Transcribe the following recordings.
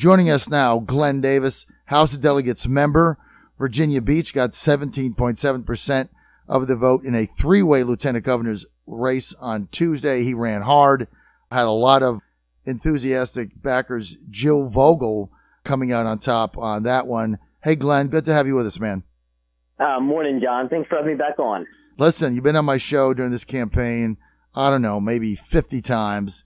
Joining us now, Glenn Davis, House of Delegates member. Virginia Beach got 17.7% of the vote in a three-way lieutenant governor's race on Tuesday. He ran hard, had a lot of enthusiastic backers. Jill Vogel coming out on top on that one. Hey, Glenn, good to have you with us, man. Morning, John. Thanks for having me back on. Listen, you've been on my show during this campaign, I don't know, maybe 50 times.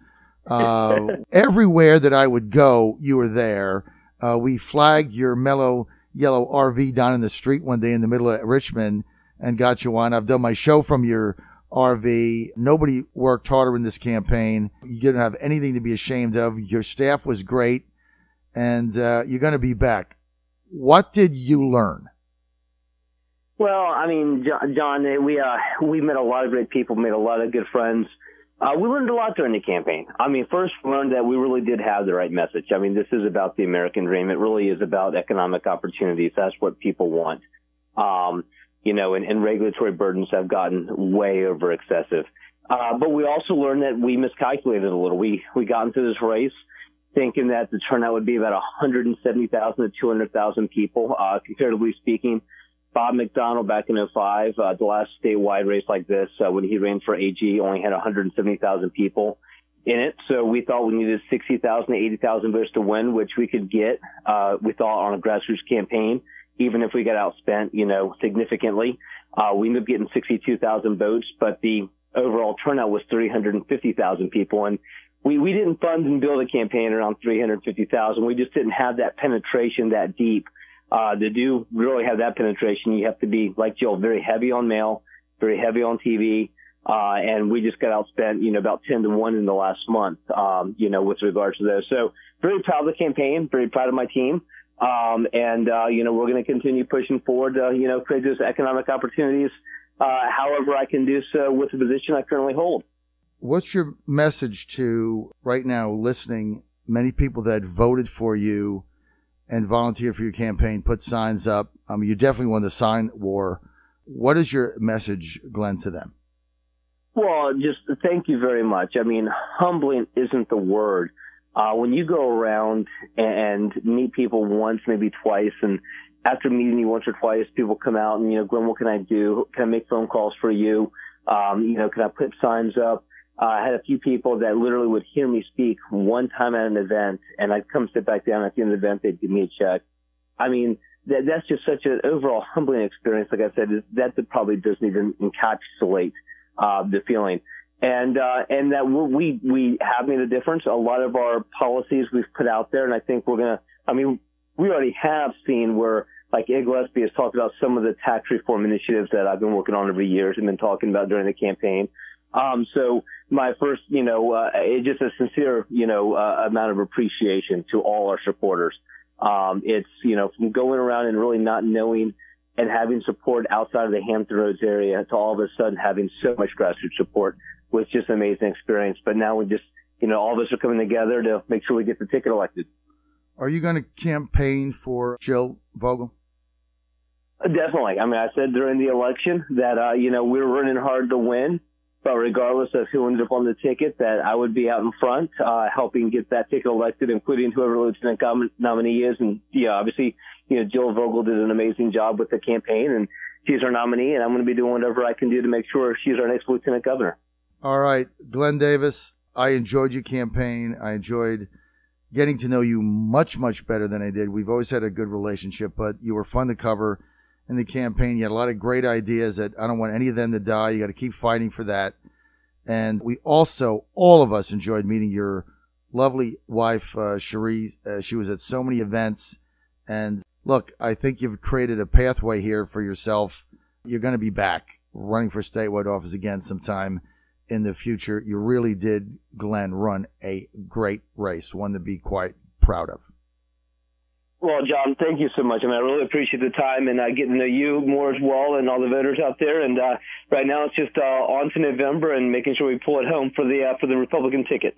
Everywhere that I would go, you were there. We flagged your mellow yellow RV down in the street one day in the middle of Richmond and got you on. I've done my show from your RV. Nobody worked harder in this campaign. You didn't have anything to be ashamed of. Your staff was great, and you're going to be back. What did you learn? Well, I mean, John, we met a lot of great people, made a lot of good friends. We learned a lot during the campaign. I mean, first we learned that we really did have the right message. I mean, this is about the American dream. It really is about economic opportunities. That's what people want. And regulatory burdens have gotten way over excessive. But we also learned that we miscalculated a little. We got into this race thinking that the turnout would be about 170,000 to 200,000 people, comparatively speaking. Bob McDonnell back in 2005, the last statewide race like this, when he ran for AG, only had 170,000 people in it. So we thought we needed 60,000 to 80,000 votes to win, which we could get, we thought, on a grassroots campaign, even if we got outspent, significantly. We ended up getting 62,000 votes, but the overall turnout was 350,000 people. And we didn't fund and build a campaign around 350,000. We just didn't have that penetration that deep. To do really have that penetration, you have to be, like Jill, very heavy on mail, very heavy on TV. And we just got outspent, about 10 to 1 in the last month, with regards to those. So very proud of the campaign, very proud of my team. We're going to continue pushing forward, create those economic opportunities, however I can do so with the position I currently hold. What's your message to, right now, listening, many people that voted for you and volunteered for your campaign, put signs up? You definitely won the sign war. What is your message, Glenn, to them? Well, just thank you very much. I mean, humbling isn't the word. When you go around and meet people once, maybe twice, and after meeting you once or twice, people come out and, Glenn, what can I do? Can I make phone calls for you? Can I put signs up? I had a few people that literally would hear me speak one time at an event, and I'd come sit back down at the end of the event. They'd give me a check. I mean, that's just such an overall humbling experience. Like I said, that probably doesn't even encapsulate the feeling. And that we have made a difference. A lot of our policies we've put out there, and I think we already have seen where, like Ed Gillespie has talked about some of the tax reform initiatives that I've been working on over years and been talking about during the campaign. So my first, it's just a sincere, amount of appreciation to all our supporters. It's, from going around and really not knowing and having support outside of the Hampton Roads area to all of a sudden having so much grassroots support was just an amazing experience. But now we just, all of us are coming together to make sure we get the ticket elected. Are you going to campaign for Jill Vogel? Definitely. I mean, I said during the election that, we were running hard to win. But regardless of who ended up on the ticket, that I would be out in front, helping get that ticket elected, including whoever lieutenant nominee is. And, obviously, Jill Vogel did an amazing job with the campaign, and she's our nominee, and I'm going to be doing whatever I can do to make sure she's our next lieutenant governor. All right. Glenn Davis, I enjoyed your campaign. I enjoyed getting to know you much, much better than I did. We've always had a good relationship, but you were fun to cover in the campaign. You had a lot of great ideas that I don't want any of them to die. You got to keep fighting for that. And we also, all of us, enjoyed meeting your lovely wife, Cherie. She was at so many events. And look, I think you've created a pathway here for yourself. You're going to be back running for statewide office again sometime in the future. You really did, Glenn, run a great race, one to be quite proud of. Well, John, thank you so much. I mean, I really appreciate the time and getting to know you more as well and all the voters out there. And right now it's just on to November and making sure we pull it home for the Republican ticket.